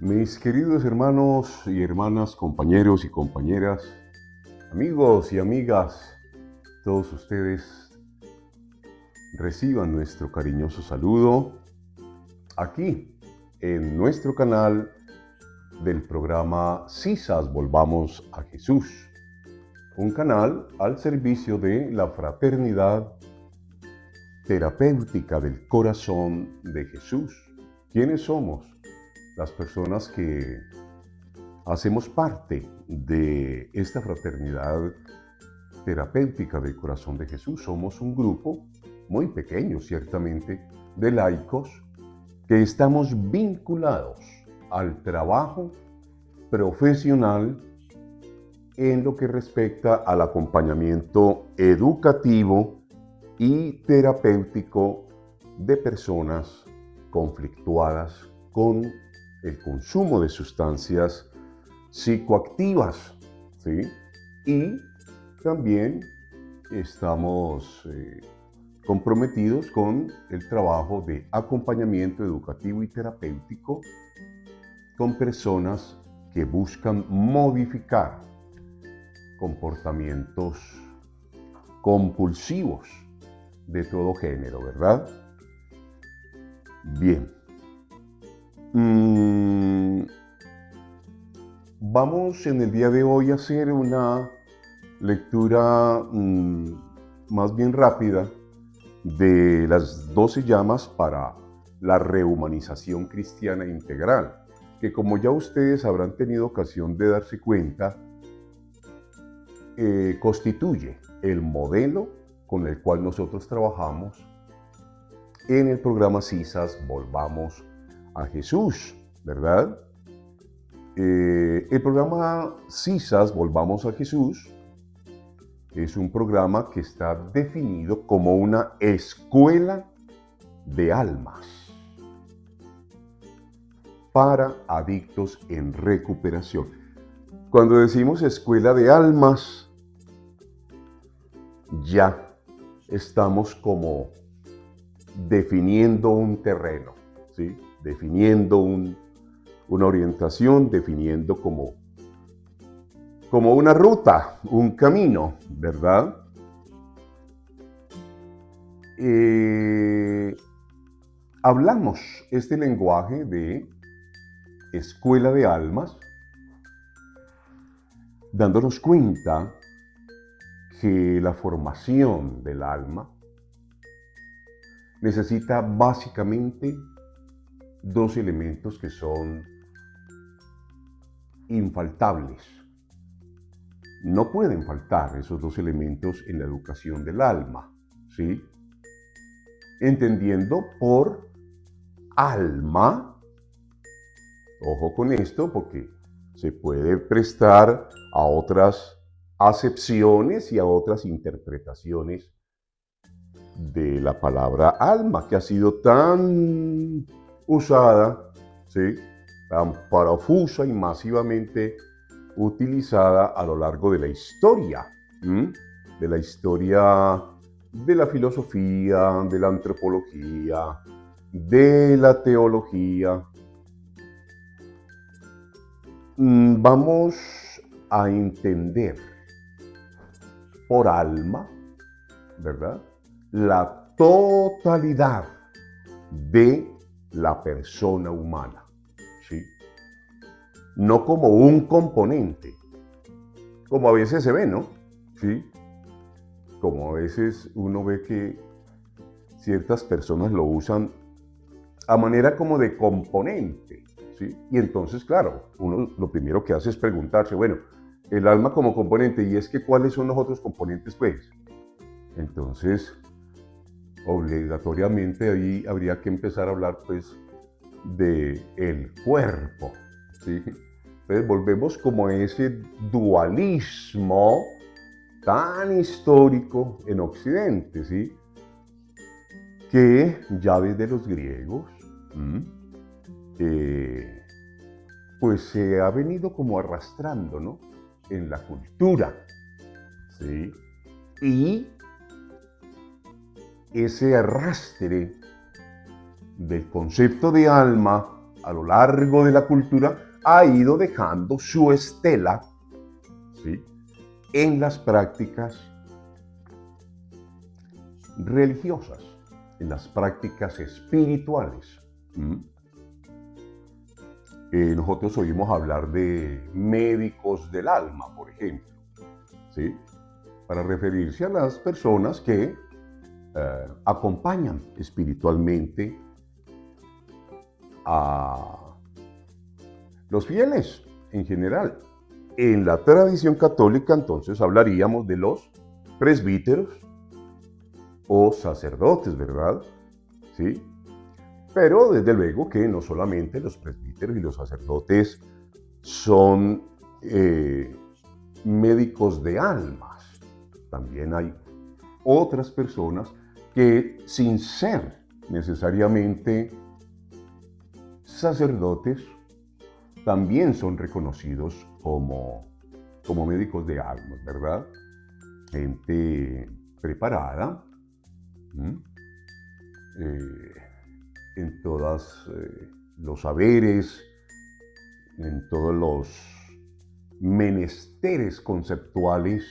Mis queridos hermanos y hermanas, compañeros y compañeras, amigos y amigas, todos ustedes reciban nuestro cariñoso saludo aquí en nuestro canal del programa CISAS Volvamos a Jesús, un canal al servicio de la fraternidad terapéutica del corazón de Jesús. ¿Quiénes somos? Las personas que hacemos parte de esta fraternidad terapéutica del corazón de Jesús. Somos un grupo muy pequeño, ciertamente, de laicos que estamos vinculados al trabajo profesional en lo que respecta al acompañamiento educativo y terapéutico de personas conflictuadas con el consumo de sustancias psicoactivas, ¿sí? Y también estamos comprometidos con el trabajo de acompañamiento educativo y terapéutico con personas que buscan modificar comportamientos compulsivos de todo género, ¿verdad? Bien. Vamos en el día de hoy a hacer una lectura más bien rápida de las 12 llamas para la rehumanización cristiana integral, que como ya ustedes habrán tenido ocasión de darse cuenta, constituye el modelo con el cual nosotros trabajamos en el programa CISAS Volvamos a Jesús, ¿verdad? El programa CISAS Volvamos a Jesús es un programa que está definido como una escuela de almas para adictos en recuperación. Cuando decimos escuela de almas, ya estamos como definiendo un terreno, ¿sí? Definiendo una orientación, definiendo como una ruta, un camino, ¿verdad? Hablamos este lenguaje de escuela de almas, dándonos cuenta que la formación del alma necesita básicamente dos elementos que son infaltables. No pueden faltar esos dos elementos en la educación del alma, ¿sí? Entendiendo por alma, ojo con esto porque se puede prestar a otras acepciones y a otras interpretaciones de la palabra alma, que ha sido tan usada, ¿sí? Tan profusa y masivamente utilizada a lo largo de la historia, de la historia de la filosofía, de la antropología, de la teología. Vamos a entender por alma, ¿verdad?, la totalidad de la persona humana, ¿sí? No como un componente, como a veces se ve, ¿no? ¿Sí? Como a veces uno ve que ciertas personas lo usan a manera como de componente, ¿sí? Y entonces, claro, uno lo primero que hace es preguntarse, bueno, el alma como componente, y es que ¿cuáles son los otros componentes, pues? Entonces, obligatoriamente ahí habría que empezar a hablar, pues, de el cuerpo, ¿sí? Entonces volvemos como a ese dualismo tan histórico en Occidente, ¿sí? Que ya desde los griegos, pues se ha venido como arrastrando, ¿no?, en la cultura, ¿sí? Y ese arrastre del concepto de alma a lo largo de la cultura ha ido dejando su estela, ¿sí?, en las prácticas religiosas, en las prácticas espirituales. Nosotros oímos hablar de médicos del alma, por ejemplo, ¿sí?, para referirse a las personas que acompañan espiritualmente a los fieles en general. En la tradición católica, entonces, hablaríamos de los presbíteros o sacerdotes, ¿verdad? ¿Sí? Pero desde luego que no solamente los presbíteros y los sacerdotes son médicos de almas. También hay otras personas que, sin ser necesariamente sacerdotes, también son reconocidos como médicos de almas, ¿verdad? Gente preparada en todos los saberes, en todos los menesteres conceptuales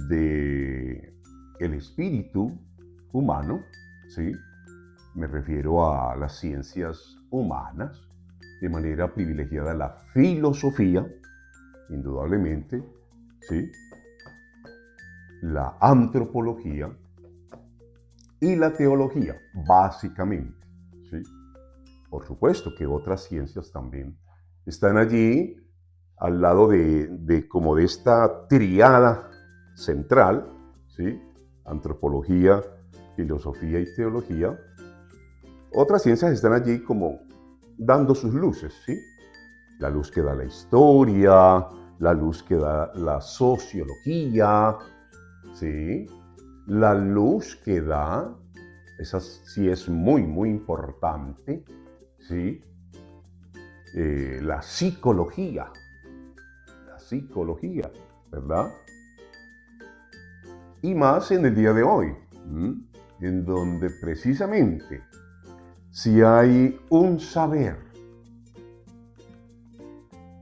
del espíritu humano, ¿sí? Me refiero a las ciencias humanas, de manera privilegiada la filosofía, indudablemente, ¿sí?, la antropología y la teología, básicamente, ¿sí? Por supuesto que otras ciencias también están allí, al lado de como de esta triada central, ¿sí?, antropología, filosofía y teología. Otras ciencias están allí como dando sus luces, ¿sí? La luz que da la historia, la luz que da la sociología, ¿sí? La luz que da, esa sí es muy, muy importante, ¿sí? La psicología, ¿verdad? Y más en el día de hoy, en donde precisamente si hay un saber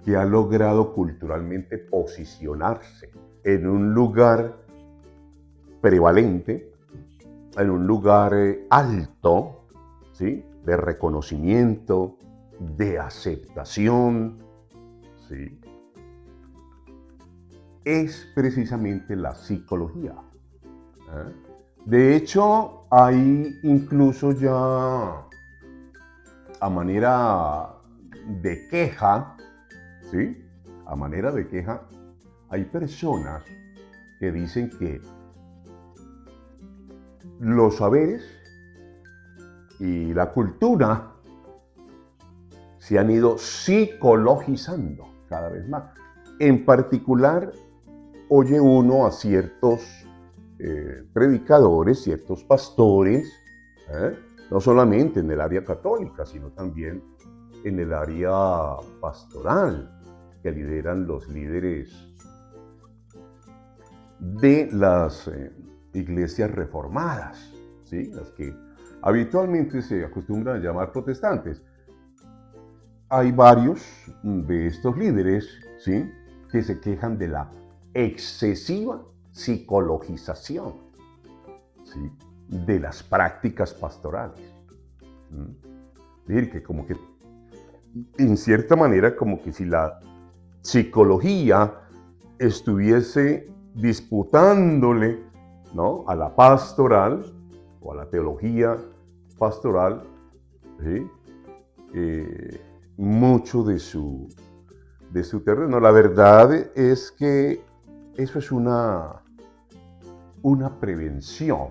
que ha logrado culturalmente posicionarse en un lugar prevalente, en un lugar alto, ¿sí?, de reconocimiento, de aceptación, ¿sí?, es precisamente la psicología. De hecho, hay incluso ya a manera de queja, ¿sí?, a manera de queja, hay personas que dicen que los saberes y la cultura se han ido psicologizando cada vez más. En particular, oye uno a ciertos predicadores, ciertos pastores, no solamente en el área católica, sino también en el área pastoral, que lideran los líderes de las iglesias reformadas, ¿sí?, las que habitualmente se acostumbran a llamar protestantes. Hay varios de estos líderes, ¿sí?, que se quejan de la excesiva psicologización, ¿sí?, de las prácticas pastorales. Es decir, que como que, en cierta manera, como que si la psicología estuviese disputándole, ¿no?, a la pastoral o a la teología pastoral, ¿sí?, mucho de su terreno. La verdad es que eso es una prevención,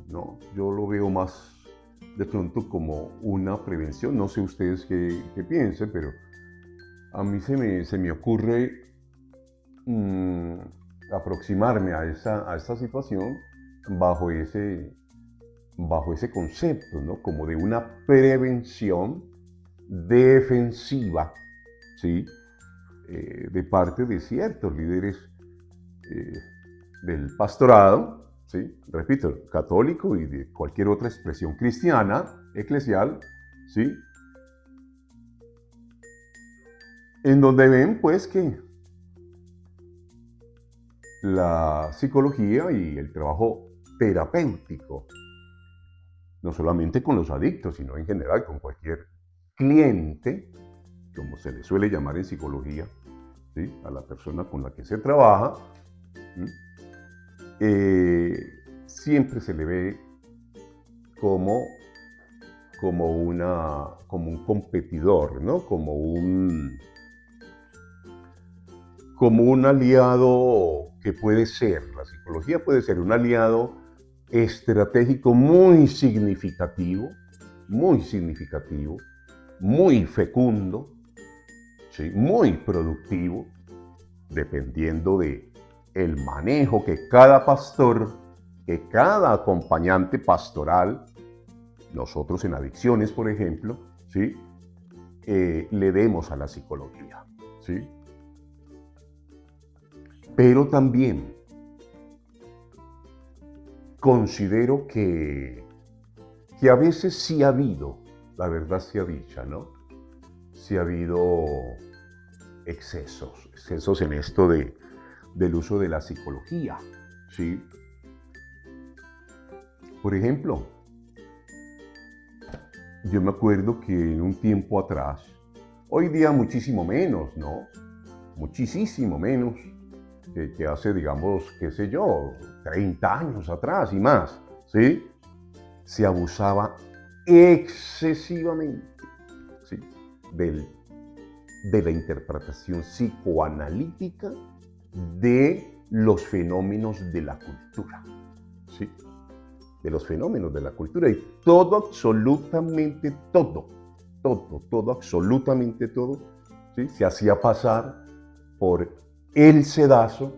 ¿no? Yo lo veo más de pronto como una prevención. No sé ustedes qué piensen, pero a mí se me ocurre aproximarme a esta situación bajo ese concepto, ¿no?, como de una prevención defensiva, ¿sí?, de parte de ciertos líderes del pastorado, ¿sí?, repito, católico y de cualquier otra expresión cristiana, eclesial, ¿sí?, en donde ven pues que la psicología y el trabajo terapéutico, no solamente con los adictos, sino en general con cualquier cliente, como se le suele llamar en psicología, ¿sí? A la persona con la que se trabaja, siempre se le ve como, como un competidor, ¿no? Como un aliado que puede ser, la psicología puede ser un aliado estratégico muy significativo, muy fecundo, ¿sí? Muy productivo, dependiendo de el manejo que cada pastor, que cada acompañante pastoral, nosotros en adicciones, por ejemplo, ¿sí? Le demos a la psicología, ¿sí? Pero también considero que a veces sí ha habido, la verdad sea dicha, ¿no? Sí ha habido excesos en esto del uso de la psicología, ¿sí? Por ejemplo, yo me acuerdo que en un tiempo atrás, hoy día muchísimo menos, ¿no? Muchísimo menos que hace, digamos, qué sé yo, 30 años atrás y más, ¿sí? Se abusaba excesivamente, ¿sí? De la interpretación psicoanalítica de los fenómenos de la cultura, ¿sí? De los fenómenos de la cultura y todo, absolutamente todo, absolutamente todo, ¿sí? Se hacía pasar por el sedazo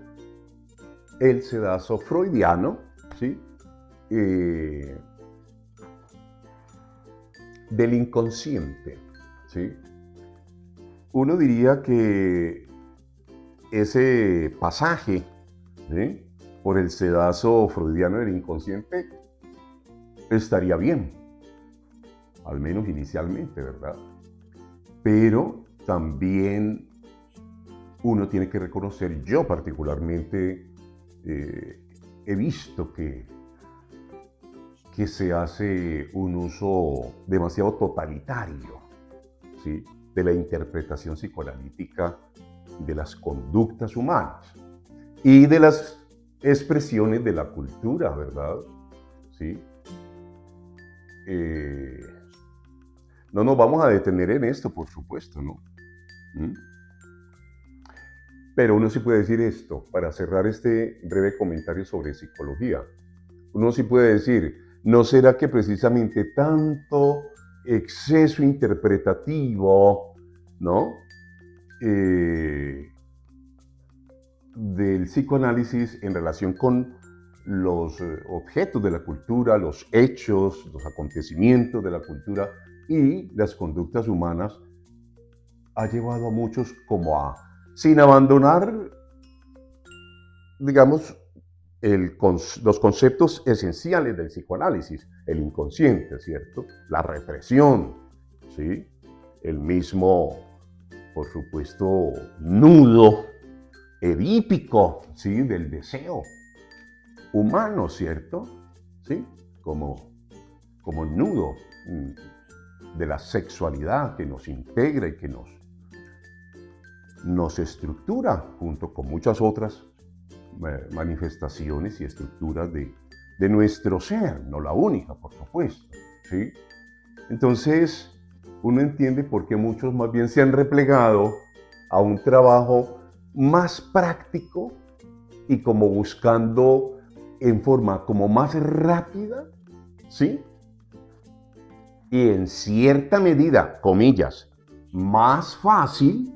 freudiano, ¿sí? Del inconsciente, ¿sí? Uno diría que ese pasaje, ¿sí? Por el sedazo freudiano del inconsciente estaría bien, al menos inicialmente, ¿verdad? Pero también uno tiene que reconocer, yo particularmente he visto que se hace un uso demasiado totalitario, ¿sí? De la interpretación psicoanalítica de las conductas humanas y de las expresiones de la cultura, ¿verdad? ¿Sí? No nos vamos a detener en esto, por supuesto, ¿no? ¿Mm? Pero uno sí puede decir esto, para cerrar este breve comentario sobre psicología. Uno sí puede decir, ¿no será que precisamente tanto exceso interpretativo, ¿no? Del psicoanálisis en relación con los objetos de la cultura, los hechos, los acontecimientos de la cultura y las conductas humanas, ha llevado a muchos como a, sin abandonar, digamos, los conceptos esenciales del psicoanálisis, el inconsciente, ¿cierto? La represión, ¿sí? El mismo, por supuesto, nudo edípico, ¿sí? Del deseo humano, ¿cierto? ¿Sí? Como nudo de la sexualidad que nos integra y que nos estructura junto con muchas otras manifestaciones y estructuras de nuestro ser, no la única, por supuesto, ¿sí? Entonces, uno entiende por qué muchos más bien se han replegado a un trabajo más práctico y como buscando en forma como más rápida, ¿sí? Y en cierta medida, comillas, más fácil,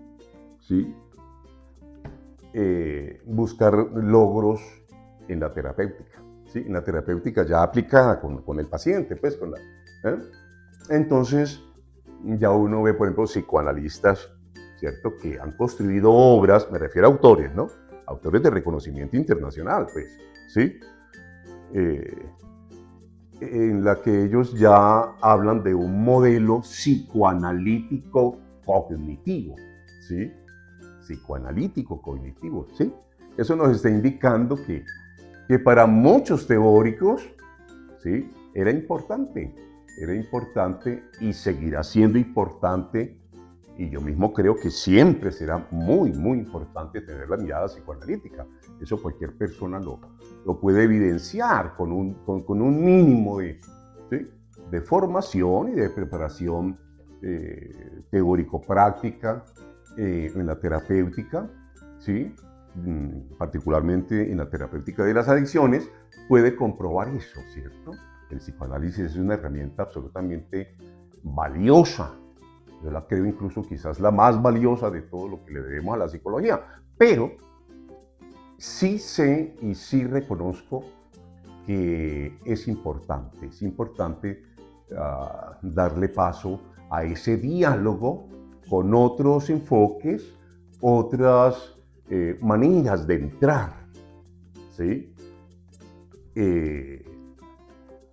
¿sí? Buscar logros en la terapéutica, ¿sí? En la terapéutica ya aplicada con el paciente, pues, Entonces, ya uno ve, por ejemplo, psicoanalistas, ¿cierto? Que han construido obras, me refiero a autores, ¿no? Autores de reconocimiento internacional, pues, ¿sí? En la que ellos ya hablan de un modelo psicoanalítico cognitivo, ¿sí? Psicoanalítico, cognitivo, ¿sí? Eso nos está indicando que para muchos teóricos, ¿sí? Era importante y seguirá siendo importante, y yo mismo creo que siempre será muy, muy importante tener la mirada psicoanalítica. Eso cualquier persona lo puede evidenciar con un mínimo ¿sí? de formación y de preparación teórico-práctica en la terapéutica, ¿sí? Particularmente en la terapéutica de las adicciones, puede comprobar eso, ¿cierto? El psicoanálisis es una herramienta absolutamente valiosa. Yo la creo incluso quizás la más valiosa de todo lo que le debemos a la psicología. Pero sí sé y sí reconozco que es importante darle paso a ese diálogo con otros enfoques, otras maneras de entrar, ¿sí?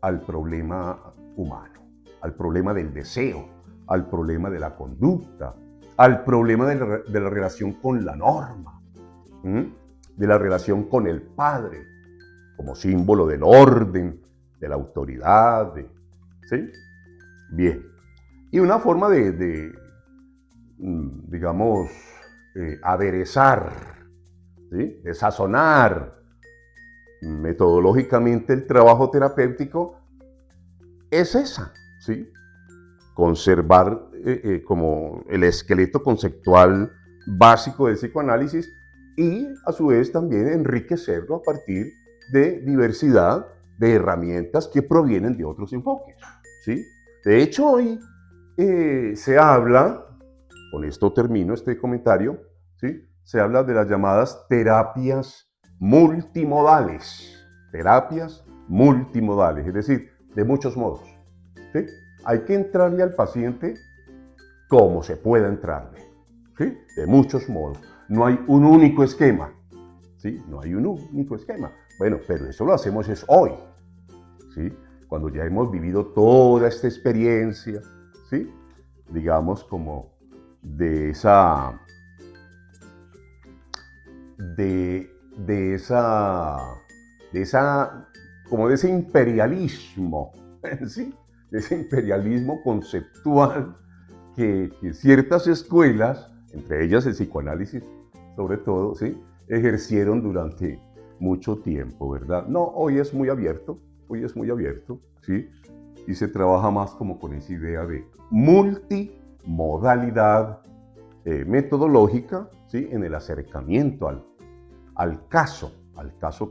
Al problema humano, al problema del deseo, al problema de la conducta, al problema de la relación con la norma, de la relación con el padre, como símbolo del orden, de la autoridad, ¿sí? Bien. Y una forma digamos, aderezar, ¿sí? De sazonar metodológicamente el trabajo terapéutico es esa, ¿sí? Conservar como el esqueleto conceptual básico del psicoanálisis y a su vez también enriquecerlo a partir de diversidad de herramientas que provienen de otros enfoques, ¿sí? De hecho, hoy se habla, con esto termino este comentario, ¿sí? Se habla de las llamadas terapias multimodales, es decir, de muchos modos, ¿sí? Hay que entrarle al paciente como se pueda entrarle, ¿sí? De muchos modos. No hay un único esquema, ¿sí? No hay un único esquema. Bueno, pero eso lo hacemos es hoy, ¿sí? Cuando ya hemos vivido toda esta experiencia, ¿sí? Digamos como de esa como de ese imperialismo, ¿sí? De ese imperialismo conceptual que ciertas escuelas, entre ellas el psicoanálisis sobre todo, ¿sí? Ejercieron durante mucho tiempo, ¿verdad? No, hoy es muy abierto, ¿sí? Y se trabaja más como con esa idea de multimodalidad metodológica, ¿sí? En el acercamiento al caso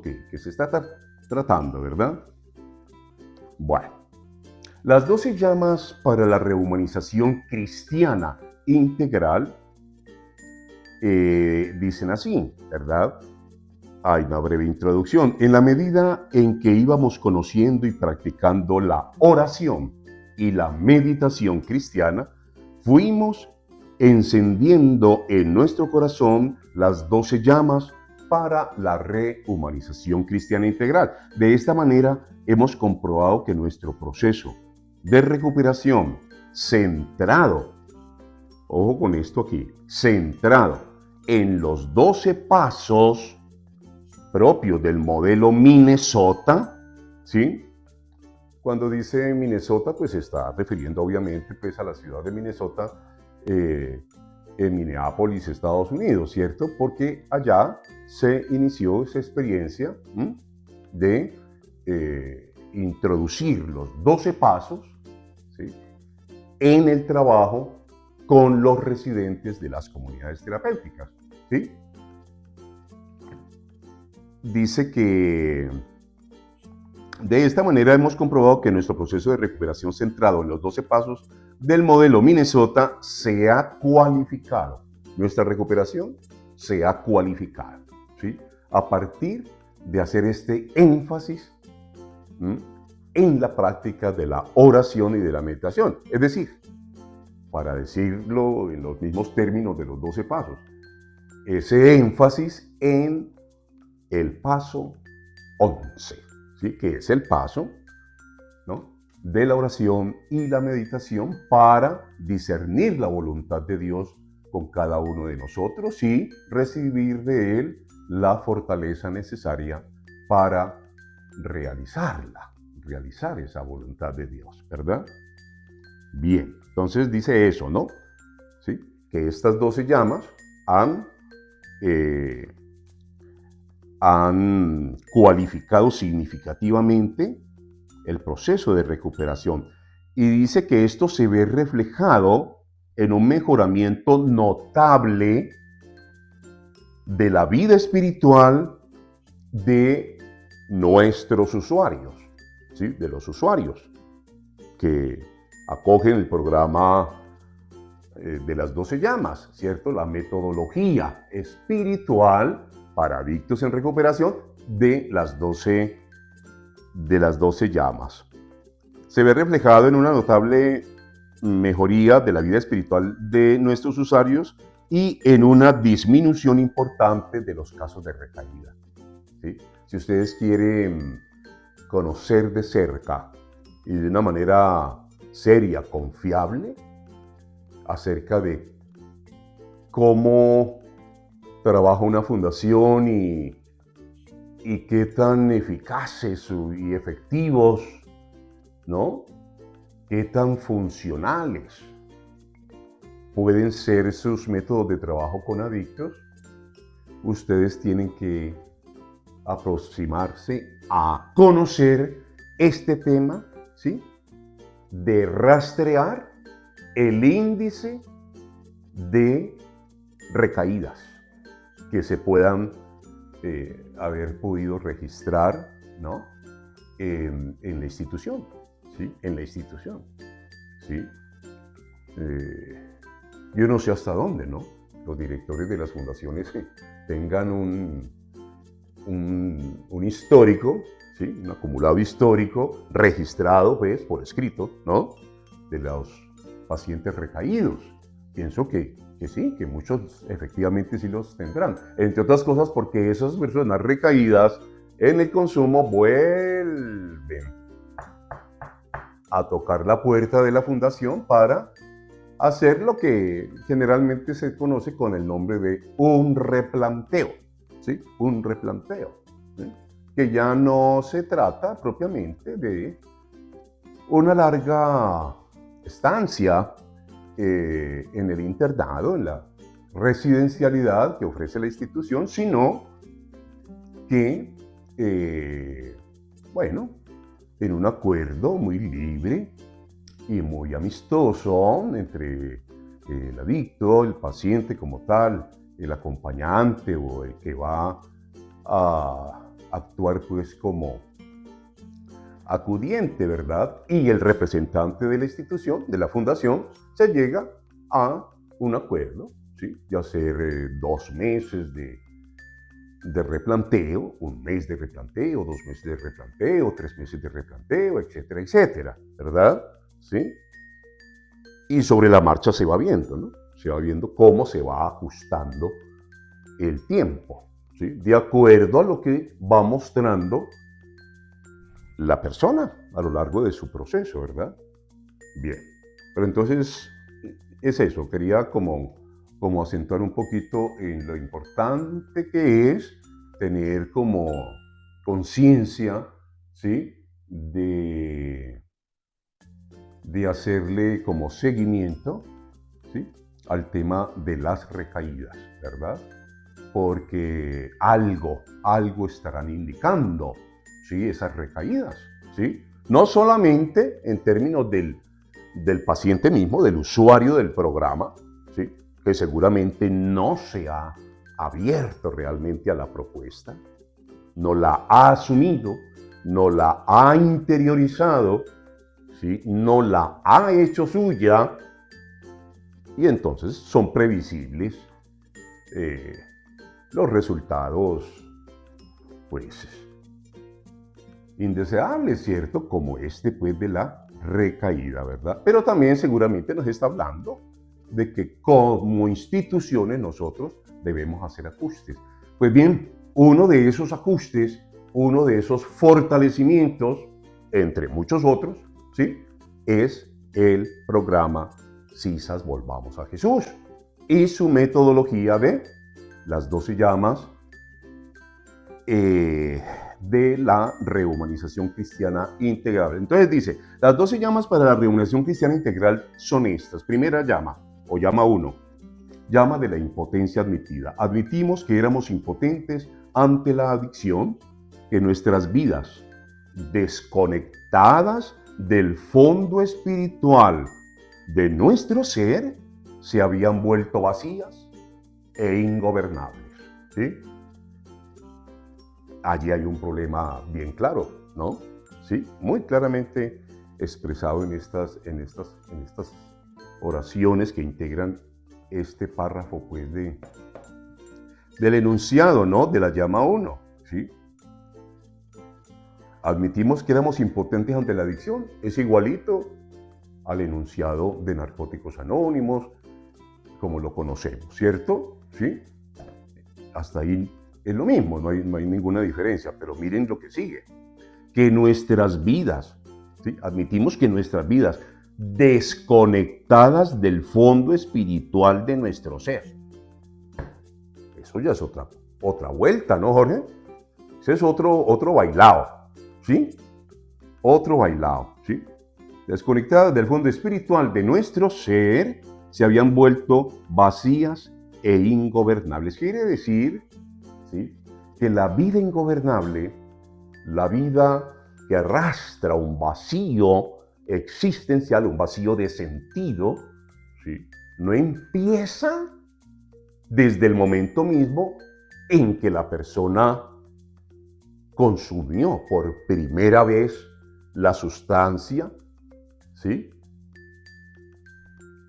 que se está tratando, ¿verdad? Bueno, las 12 llamas para la rehumanización cristiana integral dicen así, ¿verdad? Hay una breve introducción. En la medida en que íbamos conociendo y practicando la oración y la meditación cristiana, fuimos encendiendo en nuestro corazón las 12 llamas para la rehumanización cristiana integral. De esta manera hemos comprobado que nuestro proceso de recuperación centrado, ojo con esto aquí, centrado en los 12 pasos propios del modelo Minnesota, ¿sí? Cuando dice Minnesota, pues se está refiriendo obviamente pues, a la ciudad de Minnesota, en Minneapolis, Estados Unidos, ¿cierto? Porque allá se inició esa experiencia de introducir los 12 pasos, ¿sí? En el trabajo con los residentes de las comunidades terapéuticas, ¿sí? Dice que de esta manera hemos comprobado que nuestro proceso de recuperación centrado en los 12 pasos del modelo Minnesota se ha cualificado. Nuestra recuperación se ha cualificado, ¿sí? A partir de hacer este énfasis en la práctica de la oración y de la meditación. Es decir, para decirlo en los mismos términos de los 12 pasos, ese énfasis en el paso 11, ¿sí? Que es el paso, ¿no? de la oración y la meditación para discernir la voluntad de Dios con cada uno de nosotros y recibir de Él la fortaleza necesaria para realizar esa voluntad de Dios, ¿verdad? Bien, entonces dice eso, ¿no? ¿Sí? Que estas 12 llamas han cualificado significativamente el proceso de recuperación. Y dice que esto se ve reflejado en un mejoramiento notable de la vida espiritual de nuestros usuarios, ¿sí? De los usuarios que acogen el programa de las 12 llamas, ¿cierto? La metodología espiritual para adictos en recuperación de las 12 llamas. Se ve reflejado en una notable mejoría de la vida espiritual de nuestros usuarios y en una disminución importante de los casos de recaída, ¿sí? Si ustedes quieren conocer de cerca y de una manera seria, confiable, acerca de cómo trabaja una fundación y qué tan eficaces y efectivos, ¿no? Qué tan funcionales pueden ser sus métodos de trabajo con adictos, ustedes tienen que aproximarse a conocer este tema, ¿sí? De rastrear el índice de recaídas que se puedan haber podido registrar, ¿no? En la institución, ¿sí? En la institución, ¿sí? Yo no sé hasta dónde, ¿no? Los directores de las fundaciones tengan un histórico, ¿sí? Un acumulado histórico registrado, pues, por escrito, ¿no? De los pacientes recaídos. Pienso que sí, que muchos efectivamente sí los tendrán. Entre otras cosas porque esas personas recaídas en el consumo vuelven a tocar la puerta de la fundación para hacer lo que generalmente se conoce con el nombre de un replanteo, ¿sí? Un replanteo, ¿sí? Que ya no se trata propiamente de una larga estancia en el internado, en la residencialidad que ofrece la institución, sino que, bueno, en un acuerdo muy libre y muy amistoso entre el adicto, el paciente como tal, el acompañante o el que va a actuar pues como acudiente, ¿verdad? Y el representante de la institución, de la fundación, se llega a un acuerdo, ¿sí? Ya ser 2 meses de replanteo, 1 mes de replanteo, 2 meses de replanteo, 3 meses de replanteo, etcétera, etcétera, ¿verdad? ¿Sí? Y sobre la marcha se va viendo, ¿no? Se va viendo cómo se va ajustando el tiempo, ¿sí? De acuerdo a lo que va mostrando la persona a lo largo de su proceso, ¿verdad? Bien, pero entonces es eso, quería como acentuar un poquito en lo importante que es tener como conciencia, ¿sí? De hacerle como seguimiento, ¿sí? Al tema de las recaídas, ¿verdad? Porque algo estarán indicando, ¿sí? Esas recaídas, ¿sí? No solamente en términos del paciente mismo, del usuario del programa, ¿sí? Que seguramente no se ha abierto realmente a la propuesta, no la ha asumido, no la ha interiorizado, ¿sí? No la ha hecho suya, y entonces son previsibles los resultados, pues, indeseables, ¿cierto? Como este, pues, de la recaída, ¿verdad? Pero también seguramente nos está hablando de que como instituciones nosotros debemos hacer ajustes. Pues bien, uno de esos ajustes, uno de esos fortalecimientos, entre muchos otros, ¿sí? Es el programa CISAS Volvamos a Jesús, y su metodología de las 12 llamas de la rehumanización cristiana integral. Entonces dice, las 12 llamas para la rehumanización cristiana integral son estas. Primera llama, o llama 1, llama de la impotencia admitida. Admitimos que éramos impotentes ante la adicción, que nuestras vidas, desconectadas del fondo espiritual de nuestro ser, se habían vuelto vacías e ingobernables. ¿Sí? Allí hay un problema bien claro, ¿no? Sí, muy claramente expresado en estas oraciones que integran este párrafo, pues, del enunciado, ¿no? De la llama 1, ¿sí? Admitimos que éramos impotentes ante la adicción. Es igualito al enunciado de Narcóticos Anónimos, como lo conocemos, ¿cierto? ¿Sí? Hasta ahí es lo mismo, no hay ninguna diferencia, pero miren lo que sigue. Que nuestras vidas, ¿sí? Admitimos que nuestras vidas, desconectadas del fondo espiritual de nuestro ser. Eso ya es otra vuelta, ¿no, Jorge? Ese es otro bailado, ¿sí? Otro bailado, ¿sí? Desconectadas del fondo espiritual de nuestro ser, se habían vuelto vacías e ingobernables. Quiere decir, ¿sí?, que la vida ingobernable, la vida que arrastra un vacío existencial, un vacío de sentido, ¿sí?, no empieza desde el momento mismo en que la persona consumió por primera vez la sustancia, ¿sí?,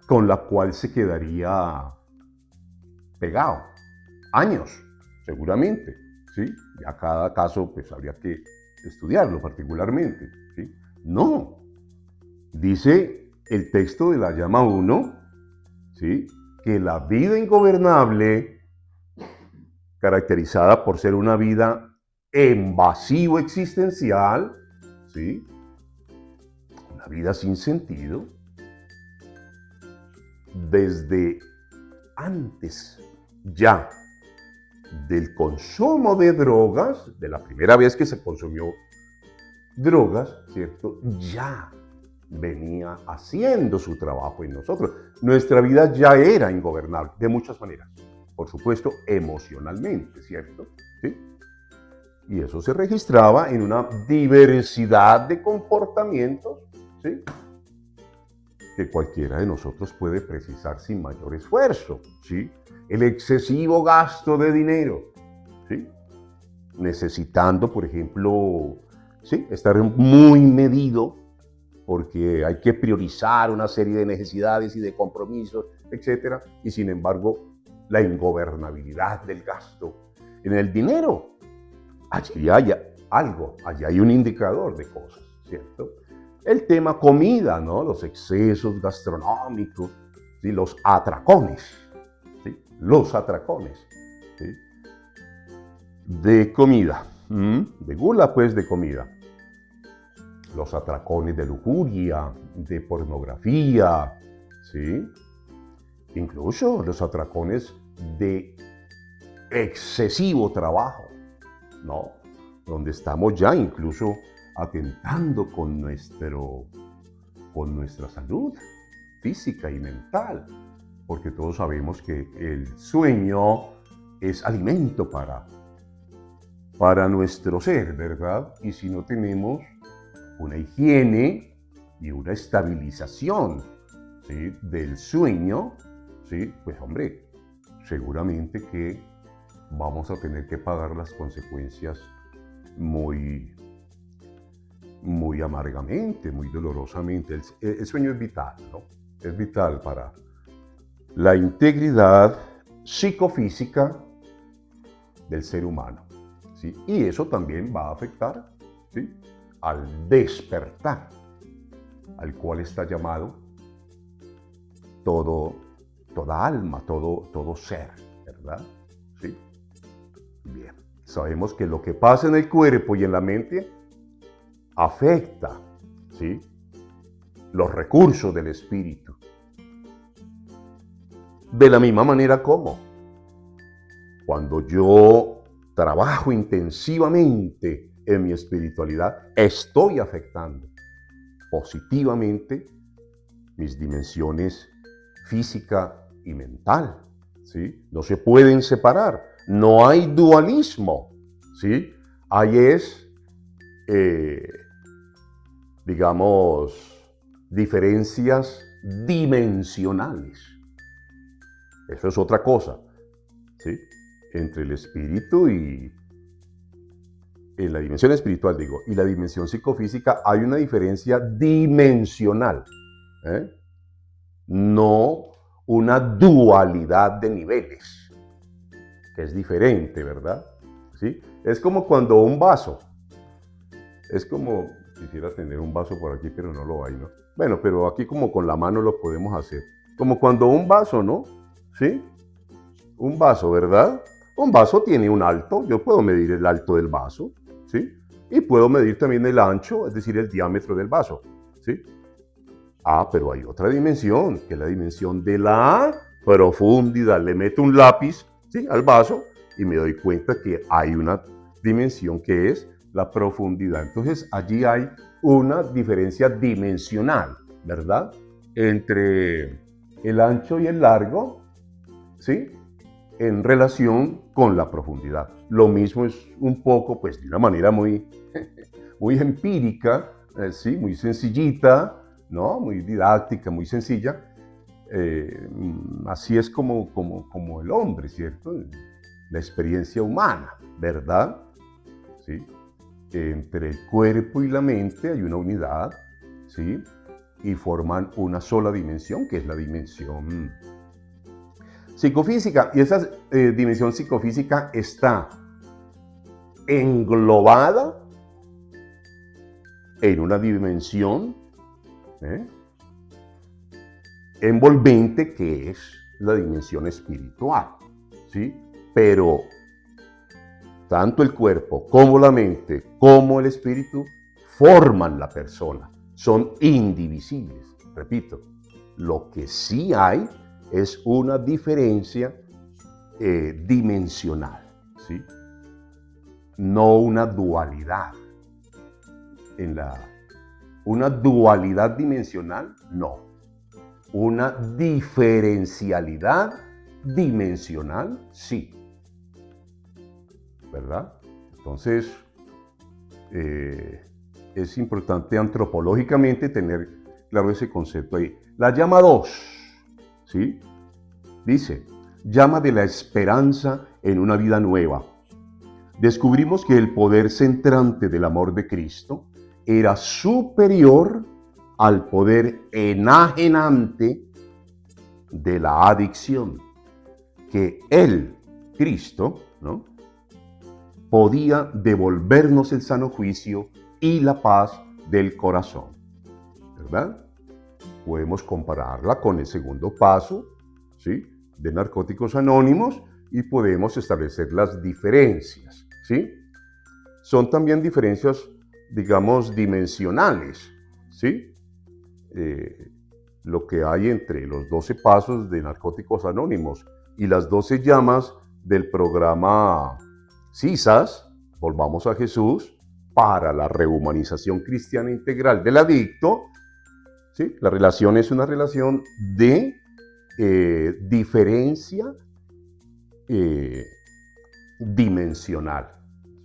con la cual se quedaría pegado. Años, seguramente, ¿sí? Ya cada caso, pues, habría que estudiarlo particularmente, ¿sí? No. Dice el texto de la llama 1, ¿sí?, que la vida ingobernable, caracterizada por ser una vida en vacío existencial, ¿sí?, una vida sin sentido, desde antes ya del consumo de drogas, de la primera vez que se consumió drogas, ¿cierto?, ya venía haciendo su trabajo en nosotros. Nuestra vida ya era ingobernable, de muchas maneras. Por supuesto, emocionalmente, ¿cierto? ¿Sí? Y eso se registraba en una diversidad de comportamientos, ¿sí?, que cualquiera de nosotros puede precisar sin mayor esfuerzo, ¿sí? El excesivo gasto de dinero, ¿sí?, necesitando, por ejemplo, ¿sí?, estar muy medido porque hay que priorizar una serie de necesidades y de compromisos, etcétera, y sin embargo, la ingobernabilidad del gasto en el dinero. Allí hay algo, allí hay un indicador de cosas, ¿cierto? El tema comida, ¿no? Los excesos gastronómicos, ¿sí?, los atracones, ¿sí?, los atracones, ¿sí?, de comida, de gula, pues, de comida. Los atracones de lujuria, de pornografía, ¿sí? Incluso los atracones de excesivo trabajo, ¿no? Donde estamos ya incluso atentando con nuestra salud física y mental, porque todos sabemos que el sueño es alimento para nuestro ser, ¿verdad? Y si no tenemos una higiene y una estabilización, ¿sí?, del sueño, ¿sí?, pues, hombre, seguramente que vamos a tener que pagar las consecuencias muy, muy amargamente, muy dolorosamente. El sueño es vital, ¿no? Es vital para la integridad psicofísica del ser humano, ¿sí? Y eso también va a afectar, ¿sí?, al despertar, al cual está llamado toda alma, todo ser, ¿verdad? ¿Sí? Bien, sabemos que lo que pasa en el cuerpo y en la mente afecta, ¿sí?, los recursos del espíritu. De la misma manera como cuando yo trabajo intensivamente en mi espiritualidad, estoy afectando positivamente mis dimensiones física y mental, ¿sí? No se pueden separar, no hay dualismo, ¿sí? Ahí es, digamos, diferencias dimensionales. Eso es otra cosa, ¿sí? Entre el espíritu y en la dimensión espiritual, digo, y la dimensión psicofísica hay una diferencia dimensional, ¿eh? No una dualidad de niveles, que es diferente, ¿verdad? ¿Sí? Es como cuando un vaso, es como, quisiera tener un vaso por aquí, pero no lo hay, ¿no? Bueno, pero aquí como con la mano lo podemos hacer. Como cuando un vaso, ¿no? ¿Sí? Un vaso, ¿verdad? Un vaso tiene un alto, yo puedo medir el alto del vaso, ¿sí? Y puedo medir también el ancho, es decir, el diámetro del vaso, ¿sí? Ah, pero hay otra dimensión, que es la dimensión de la profundidad. Le meto un lápiz, ¿sí?, al vaso y me doy cuenta que hay una dimensión que es la profundidad. Entonces, allí hay una diferencia dimensional, ¿verdad? Entre el ancho y el largo, ¿sí?, en relación con la profundidad. Lo mismo es un poco, pues, de una manera muy, muy empírica, ¿sí?, muy sencillita, ¿no?, muy didáctica, muy sencilla. Así es como el hombre, ¿cierto? La experiencia humana, ¿verdad? ¿Sí? Entre el cuerpo y la mente hay una unidad, ¿sí? Y forman una sola dimensión, que es la dimensión psicofísica. Y esa dimensión psicofísica está englobada en una dimensión envolvente, que es la dimensión espiritual, ¿sí? Pero tanto el cuerpo como la mente como el espíritu forman la persona, son indivisibles. Repito, lo que sí hay es una diferencia dimensional, ¿sí? No una dualidad. Una dualidad dimensional, no. Una diferencialidad dimensional, sí. ¿Verdad? Entonces, es importante antropológicamente tener claro ese concepto ahí. La llama 2, ¿sí? Dice, llama de la esperanza en una vida nueva. Descubrimos que el poder centrante del amor de Cristo era superior al poder enajenante de la adicción, que Él, Cristo, ¿no?, podía devolvernos el sano juicio y la paz del corazón, ¿verdad? Podemos compararla con el segundo paso, ¿sí?, de Narcóticos Anónimos, y podemos establecer las diferencias, ¿sí? Son también diferencias, digamos, dimensionales, ¿sí? Lo que hay entre los 12 pasos de Narcóticos Anónimos y las 12 llamas del programa CISAS, Volvamos a Jesús, para la rehumanización cristiana integral del adicto, ¿sí? La relación es una relación de diferencia dimensional,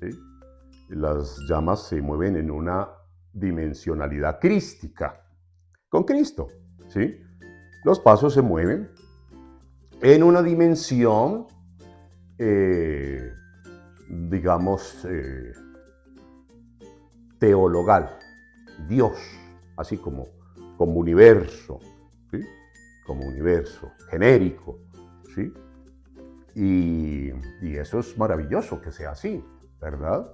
¿sí? Las llamas se mueven en una dimensionalidad crística, con Cristo, ¿sí? Los pasos se mueven en una dimensión, digamos, teologal, Dios, así como universo, ¿sí? Como universo genérico, ¿sí? Y eso es maravilloso que sea así, ¿verdad?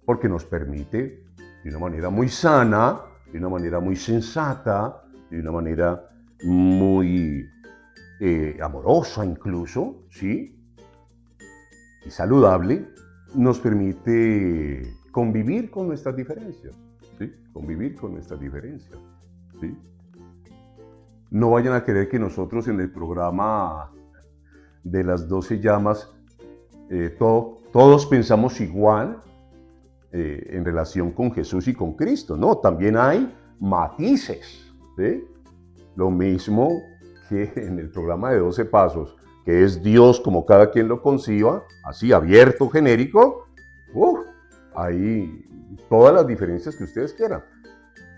Porque nos permite, de una manera muy sana, de una manera muy sensata, de una manera muy amorosa incluso, ¿sí?, y saludable, nos permite convivir con nuestras diferencias, ¿sí? Convivir con nuestras diferencias, ¿sí? No vayan a creer que nosotros en el programa de las 12 llamas, todos pensamos igual en relación con Jesús y con Cristo. No, también hay matices, ¿sí? Lo mismo que en el programa de 12 pasos, que es Dios como cada quien lo conciba, así abierto, genérico, hay todas las diferencias que ustedes quieran.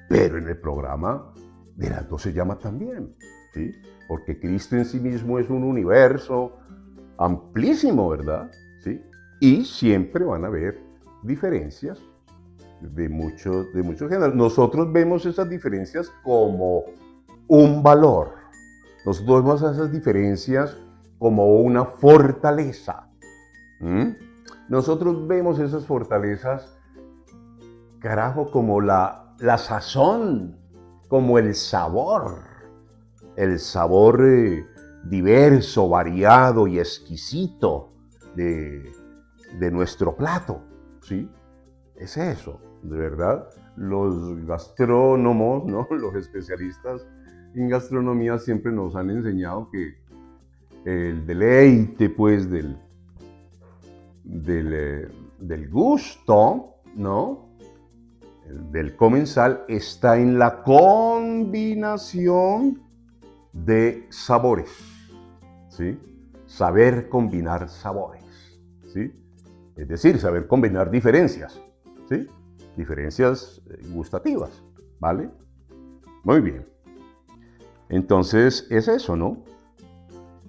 Pero en el programa de las 12 llamas también, ¿sí? Porque Cristo en sí mismo es un universo amplísimo, ¿verdad? ¿Sí? Y siempre van a haber diferencias de muchos géneros. Nosotros vemos esas diferencias como un valor. Nosotros vemos esas diferencias como una fortaleza. Nosotros vemos esas fortalezas, carajo, como la sazón, como el sabor diverso, variado y exquisito de nuestro plato, ¿sí? Es eso, de verdad. Los gastrónomos, ¿no? Los especialistas en gastronomía siempre nos han enseñado que el deleite, pues, del gusto, ¿no? Del comensal está en la combinación de sabores, ¿sí? Saber combinar sabores, ¿sí? Es decir, saber combinar diferencias, ¿sí? Diferencias gustativas, ¿vale? Muy bien. Entonces, es eso, ¿no?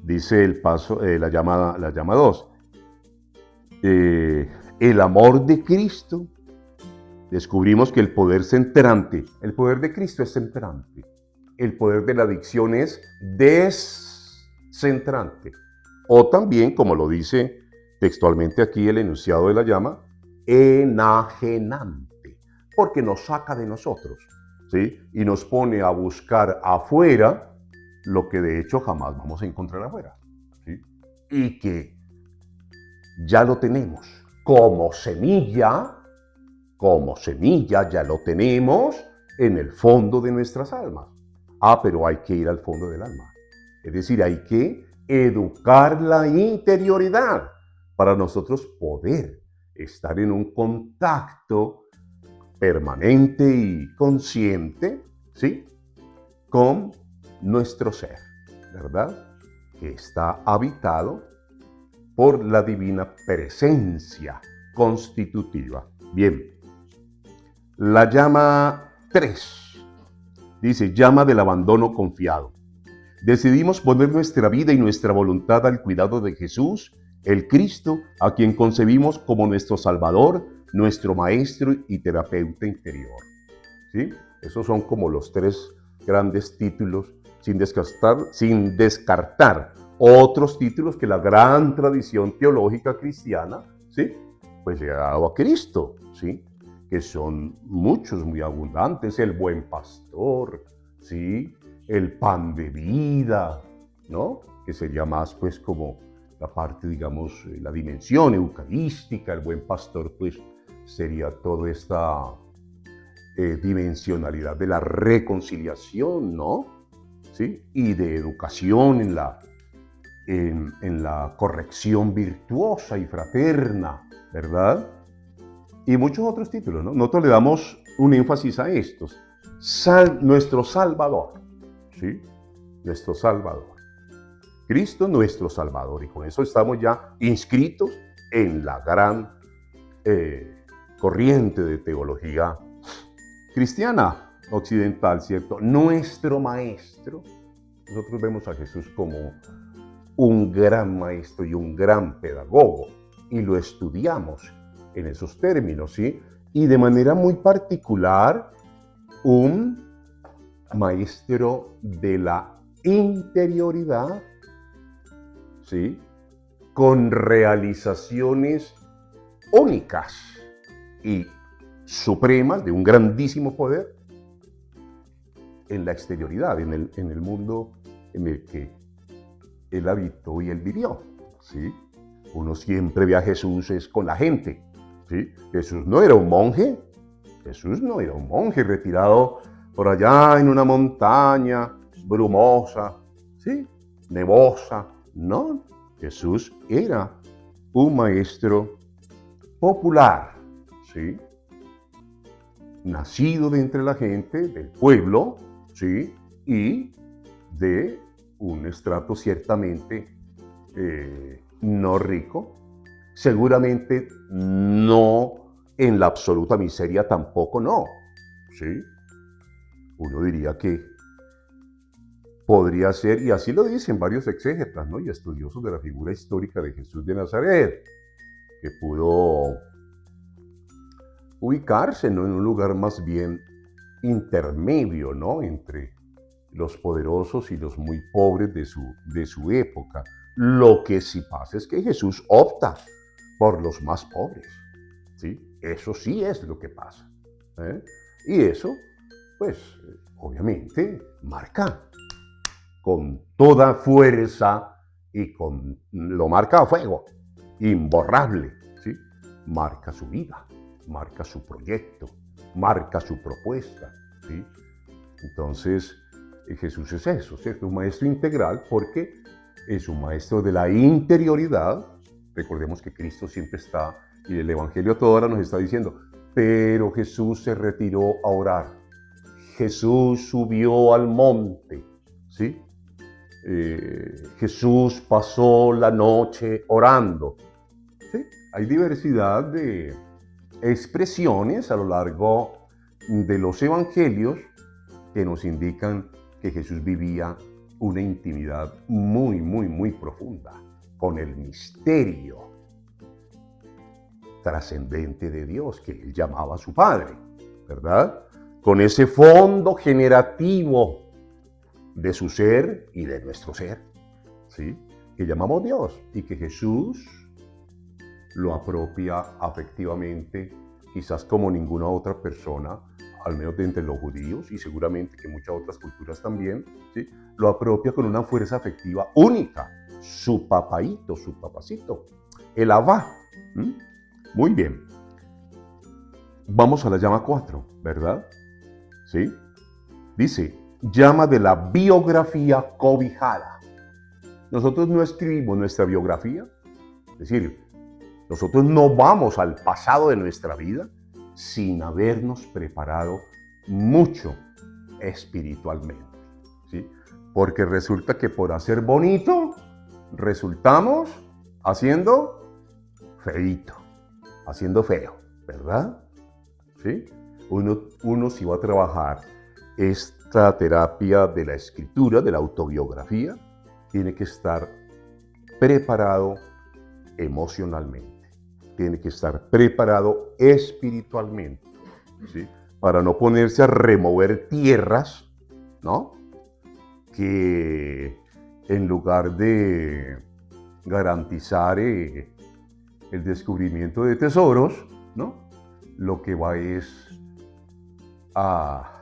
Dice el paso, la llama 2. El amor de Cristo, descubrimos que el poder de Cristo es centrante. El poder de la adicción es descentrante. O también, como lo dice textualmente aquí el enunciado de la llama, enajenante, porque nos saca de nosotros, ¿sí? Y nos pone a buscar afuera lo que de hecho jamás vamos a encontrar afuera, ¿sí? Y que ya lo tenemos como semilla ya lo tenemos en el fondo de nuestras almas. Pero hay que ir al fondo del alma. Es decir, hay que educar la interioridad para nosotros poder estar en un contacto permanente y consciente, ¿sí? Con nuestro ser, ¿verdad? Que está habitado por la divina presencia constitutiva. Bien, la llama 3 dice, llama del abandono confiado. Decidimos poner nuestra vida y nuestra voluntad al cuidado de Jesús, el Cristo, a quien concebimos como nuestro Salvador, nuestro Maestro y terapeuta interior. ¿Sí? Esos son como los 3 grandes títulos, sin descartar otros títulos que la gran tradición teológica cristiana, ¿sí? Pues le ha dado a Cristo, ¿sí? Que son muchos, muy abundantes: el buen pastor, ¿sí? El pan de vida, ¿no? Que sería más, pues, como la parte, digamos, la dimensión eucarística. El buen pastor, pues, sería toda esta dimensionalidad de la reconciliación, ¿no? ¿Sí? Y de educación en la corrección virtuosa y fraterna, ¿verdad? Y muchos otros títulos, ¿no? Nosotros le damos un énfasis a estos. Nuestro Salvador, ¿sí? Nuestro Salvador. Cristo, nuestro Salvador. Y con eso estamos ya inscritos en la gran corriente de teología cristiana occidental, ¿cierto? Nuestro Maestro. Nosotros vemos a Jesús como un gran maestro y un gran pedagogo, y lo estudiamos en esos términos, ¿sí? Y de manera muy particular, un maestro de la interioridad, ¿sí? Con realizaciones únicas y supremas de un grandísimo poder en la exterioridad, en el mundo en el que él habitó y él vivió, ¿sí? Uno siempre ve a Jesús es con la gente, ¿sí? Jesús no era un monje retirado por allá en una montaña brumosa, ¿sí? Nevosa, no. Jesús era un maestro popular, ¿sí? Nacido de entre la gente, del pueblo, ¿sí? Y de un estrato ciertamente no rico, seguramente no en la absoluta miseria tampoco, no, ¿sí? Uno diría que podría ser, y así lo dicen varios exégetas, ¿no? Y estudiosos de la figura histórica de Jesús de Nazaret, que pudo ubicarse, ¿no?, en un lugar más bien intermedio, ¿no?, entre los poderosos y los muy pobres de su época. Lo que sí pasa es que Jesús opta por los más pobres, ¿sí? Eso sí es lo que pasa, ¿eh? Y eso, pues, obviamente, marca con toda fuerza y lo marca a fuego, imborrable, ¿sí? Marca su vida, marca su proyecto, marca su propuesta, ¿sí? Entonces, Jesús es eso, ¿cierto? Un maestro integral porque es un maestro de la interioridad. Recordemos que Cristo siempre está, y el Evangelio a toda hora nos está diciendo, pero Jesús se retiró a orar. Jesús subió al monte, ¿sí? Jesús pasó la noche orando, ¿sí? Hay diversidad de expresiones a lo largo de los evangelios que nos indican que Jesús vivía una intimidad muy, muy, muy profunda con el misterio trascendente de Dios que él llamaba a su Padre, ¿verdad? Con ese fondo generativo de su ser y de nuestro ser, ¿sí?, que llamamos Dios y que Jesús lo apropia afectivamente, quizás como ninguna otra persona, al menos de entre los judíos y seguramente que muchas otras culturas también, ¿sí?, lo apropia con una fuerza afectiva única, su papaíto, su papacito, el Abba. Muy bien. Vamos a la llama 4, ¿verdad? ¿Sí? Dice, llama de la biografía cobijada. Nosotros no escribimos nuestra biografía, es decir, nosotros no vamos al pasado de nuestra vida sin habernos preparado mucho espiritualmente, ¿sí? Porque resulta que por hacer bonito, resultamos haciendo feíto, haciendo feo, ¿verdad? ¿Sí? Uno si va a trabajar esta terapia de la escritura, de la autobiografía, tiene que estar preparado emocionalmente, tiene que estar preparado espiritualmente, ¿sí?, para no ponerse a remover tierras, ¿no?, que en lugar de garantizar el descubrimiento de tesoros, ¿no?, lo que va es a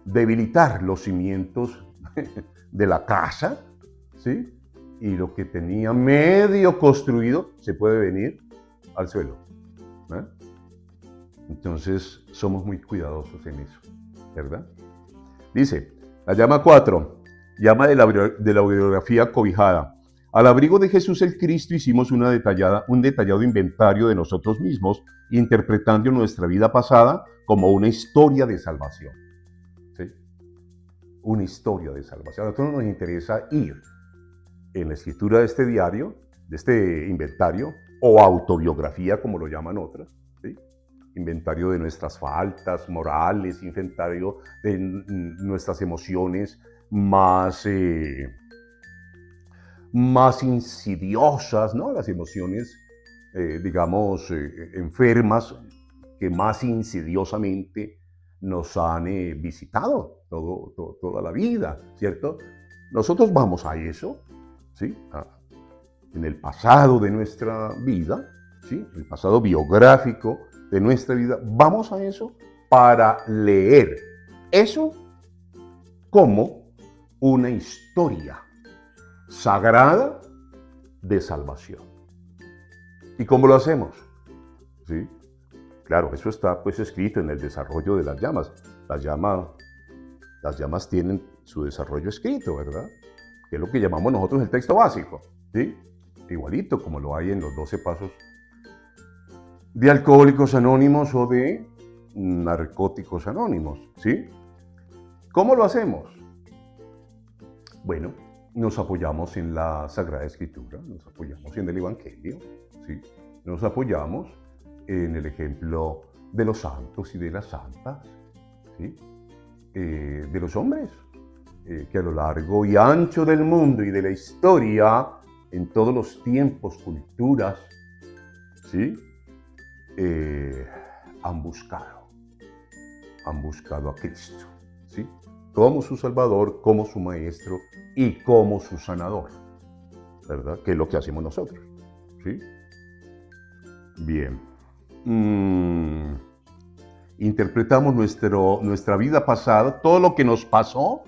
debilitar los cimientos de la casa, ¿sí?, y lo que tenía medio construido se puede venir al suelo, ¿eh? Entonces somos muy cuidadosos en eso, ¿verdad? Dice, la llama 4, llama de la biografía cobijada. Al abrigo de Jesús el Cristo hicimos un detallado inventario de nosotros mismos, interpretando nuestra vida pasada como una historia de salvación, ¿sí? Una historia de salvación. A nosotros nos interesa ir en la escritura de este diario, de este inventario, o autobiografía, como lo llaman otras, ¿sí?, inventario de nuestras faltas morales, inventario de nuestras emociones más insidiosas, ¿no?, las emociones, digamos, enfermas, que más insidiosamente nos han visitado toda la vida, ¿cierto? Nosotros vamos a eso, ¿sí?, en el pasado de nuestra vida, ¿sí?, el pasado biográfico de nuestra vida, vamos a eso para leer eso como una historia sagrada de salvación. ¿Y cómo lo hacemos? ¿Sí? Claro, eso está pues escrito en el desarrollo de las llamas. Las llamas tienen su desarrollo escrito, ¿verdad? que es lo que llamamos nosotros el texto básico, ¿sí? Igualito como lo hay en los 12 pasos de Alcohólicos Anónimos o de Narcóticos Anónimos, ¿sí? ¿Cómo lo hacemos? Bueno, nos apoyamos en la Sagrada Escritura, nos apoyamos en el Evangelio, ¿sí? Nos apoyamos en el ejemplo de los santos y de las santas, ¿sí? De los hombres que a lo largo y ancho del mundo y de la historia, en todos los tiempos, culturas, ¿sí? Han buscado a Cristo, ¿sí? Como su Salvador, como su Maestro y como su Sanador, ¿verdad? Que es lo que hacemos nosotros, ¿sí? Bien. Interpretamos nuestra vida pasada, todo lo que nos pasó,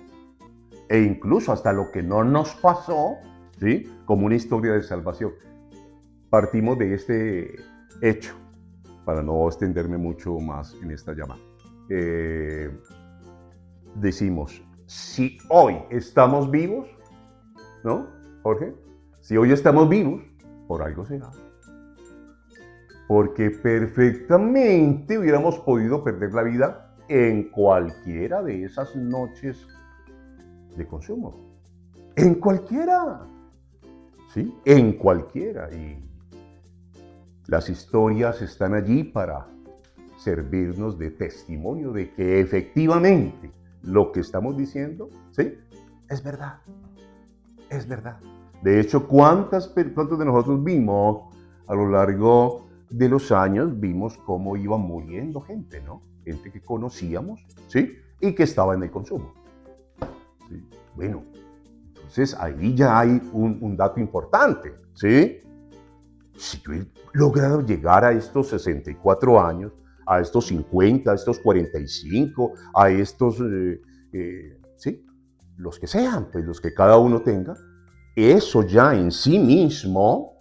e incluso hasta lo que no nos pasó, ¿sí? Como una historia de salvación. Partimos de este hecho, para no extenderme mucho más en esta llamada. Decimos, si hoy estamos vivos, ¿no, Jorge? Si hoy estamos vivos, por algo será. Porque perfectamente hubiéramos podido perder la vida en cualquiera de esas noches de consumo. En cualquiera. ¿Sí? En cualquiera. Y las historias están allí para servirnos de testimonio de que efectivamente lo que estamos diciendo, ¿sí? Es verdad. Es verdad. De hecho, ¿cuántos de nosotros vimos a lo largo de los años, vimos cómo iba muriendo gente, ¿no? Gente que conocíamos, ¿sí? Y que estaba en el consumo. ¿Sí? Bueno, entonces ahí ya hay un dato importante, ¿sí? Si yo he logrado llegar a estos 64 años, a estos 50, a estos 45, a estos, ¿sí? Los que sean, pues los que cada uno tenga, eso ya en sí mismo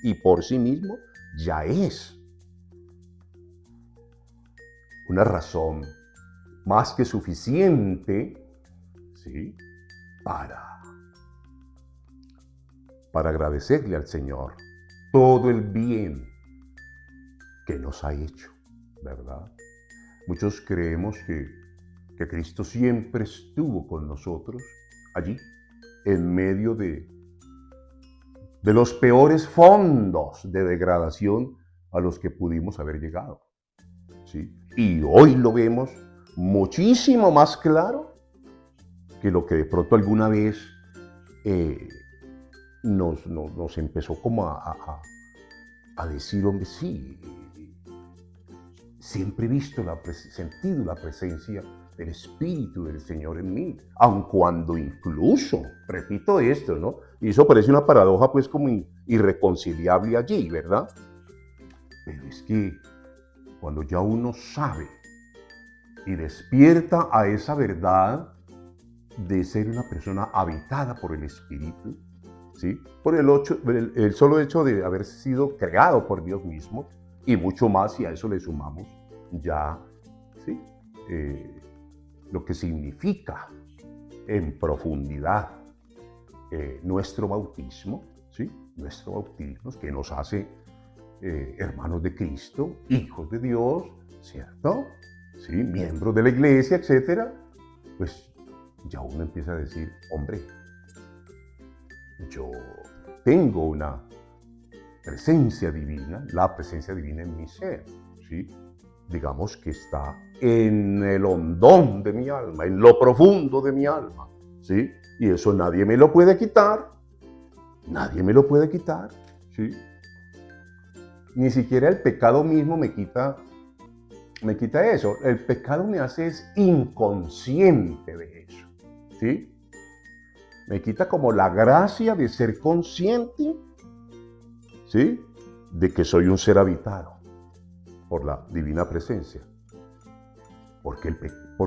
y por sí mismo, ya es una razón más que suficiente, ¿sí? para agradecerle al Señor todo el bien que nos ha hecho, ¿verdad? Muchos creemos que Cristo siempre estuvo con nosotros allí, en medio de los peores fondos de degradación a los que pudimos haber llegado, ¿sí? Y hoy lo vemos muchísimo más claro que lo que de pronto alguna vez nos empezó como a decir, hombre, sí, siempre he visto sentido la presencia del Espíritu del Señor en mí, aun cuando incluso, repito esto, ¿no? Y eso parece una paradoja pues como irreconciliable allí, ¿verdad? Pero es que cuando ya uno sabe y despierta a esa verdad de ser una persona habitada por el Espíritu, ¿sí? Por el solo hecho de haber sido creado por Dios mismo, y mucho más si a eso le sumamos ya, ¿sí? Lo que significa en profundidad nuestro bautismo, ¿sí? Nuestro bautismo que nos hace hermanos de Cristo, hijos de Dios, ¿cierto? ¿Sí? Miembros de la iglesia, etcétera. Pues ya uno empieza a decir, hombre, yo tengo una presencia divina, la presencia divina en mi ser, ¿sí? Digamos que está en el hondón de mi alma, en lo profundo de mi alma, ¿sí? Y eso nadie me lo puede quitar, ¿sí? Ni siquiera el pecado mismo me quita eso. El pecado me hace es inconsciente de eso, ¿sí? Me quita como la gracia de ser consciente, ¿sí? De que soy un ser habitado por la divina presencia. ¿Por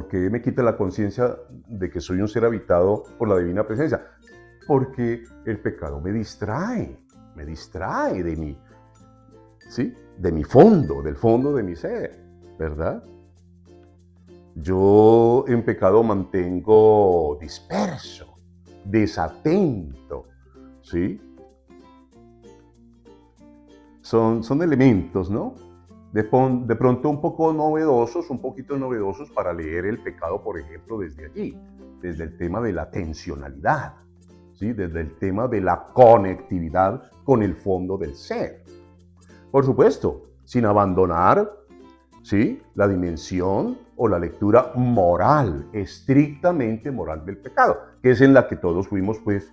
qué me quita la conciencia de que soy un ser habitado por la divina presencia? Porque el pecado me distrae de mi, ¿sí? De mi fondo, del fondo de mi ser, ¿verdad? Yo en pecado mantengo disperso desatento, ¿sí? Son elementos, ¿no? De pronto un poquito novedosos para leer el pecado, por ejemplo, desde allí, desde el tema de la atencionalidad, ¿sí? Desde el tema de la conectividad con el fondo del ser. Por supuesto, sin abandonar, ¿sí?, la dimensión o la lectura moral, estrictamente moral del pecado, que es en la que todos fuimos, pues,